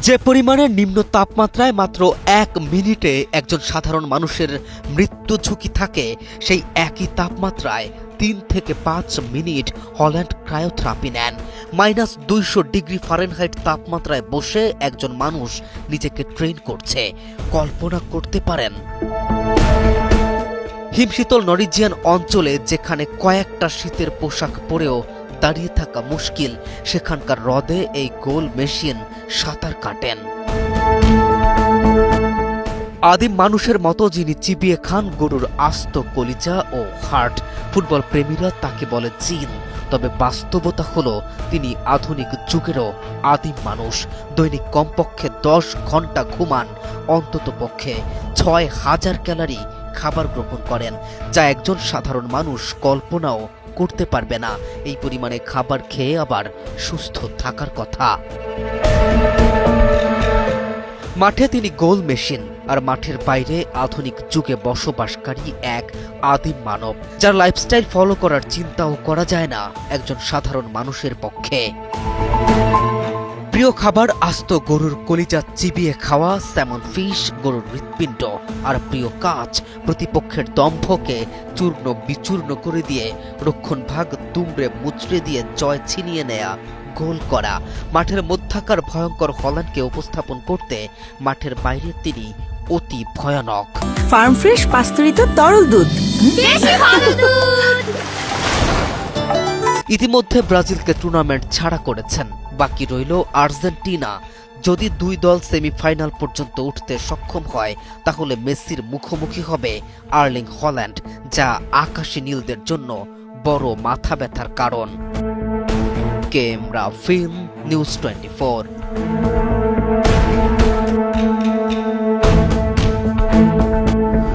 যে পরিমাণে নিম্ন তাপমাত্রায় মাত্র 1 মিনিটে একজন সাধারণ মানুষের মৃত্যু ঝুঁকি থাকে, সেই একই তাপমাত্রায় 3 থেকে 5 মিনিট হল্যান্ড ক্রায়োথেরাপি নেন। -200 ডিগ্রি ফারেনহাইট তাপমাত্রায় বসে একজন মানুষ নিজেকে ট্রেন করছে। কল্পনা করতে পারেন? হিমশীতল নরিজিয়ান অঞ্চলে যেখানে কয়েকটা শীতের পোশাক পরেও দাঁড়িয়ে থাকা মুশকিল, সেখানকার হ্রদে এই গোল মেশিন সাঁতার কাটেন। আদিম মানুষের মতো যিনি চিবিয়ে খান গরুর আস্ত কলিজা ও হার্ট। ফুটবল প্রেমীরা তাকে বলে জিন, তবে বাস্তবতা হলো তিনি আধুনিক যুগেরও আদিম মানুষ। দৈনিক কমপক্ষে 10 ঘন্টা ঘুমান, অন্ততপক্ষে 6000 ক্যালোরি খাবার গ্রহণ করেন, যা একজন সাধারণ মানুষ কল্পনাও করতে পারবে না। এই পরিমাণে খাবার খেয়ে আবার সুস্থ থাকার কথা। মাঠে তিনি গোল মেশিন, আর মাঠের বাইরে আধুনিক যুগে বসবাসকারী এক আদিম মানব, যার লাইফস্টাইল ফলো করার চিন্তাও করা যায় না একজন সাধারণ মানুষের পক্ষে। প্রিয় খাবার আস্ত গরুর কলিজা চিবিয়ে খাওয়া, স্যামন ফিশ, গরুর হৃৎপিণ্ড। আর প্রিয় কাজ প্রতিপক্ষের দম্ভকে চূর্ণ বিচূর্ণ করে দিয়ে রক্ষণভাগ দুমড়ে মুচড়ে দিয়ে জয় ছিনিয়ে নেয়া, গোল করা। মাঠের মধ্যাকার ভয়ঙ্কর হল্যান্ডকে উপস্থাপন করতে মাঠের বাইরে তিনি অতি ভয়ানক। ফার্ম ফ্রেশ পাস্তুরিত তরল দুধ, বেশি ভালো দুধ। ইতিমধ্যে ব্রাজিলকে টুর্নামেন্ট ছাড়া করেছেন, বাকি রইল আর্জেন্টিনা। যদি দুই দল সেমিফাইনাল পর্যন্ত উঠতে সক্ষম হয়, তাহলে মেসির মুখোমুখি হবে আর্লিং হল্যান্ড, যা আকাশী নীলদের জন্য বড় মাথা ব্যথার কারণ। কেম রাফিন, নিউজ 24।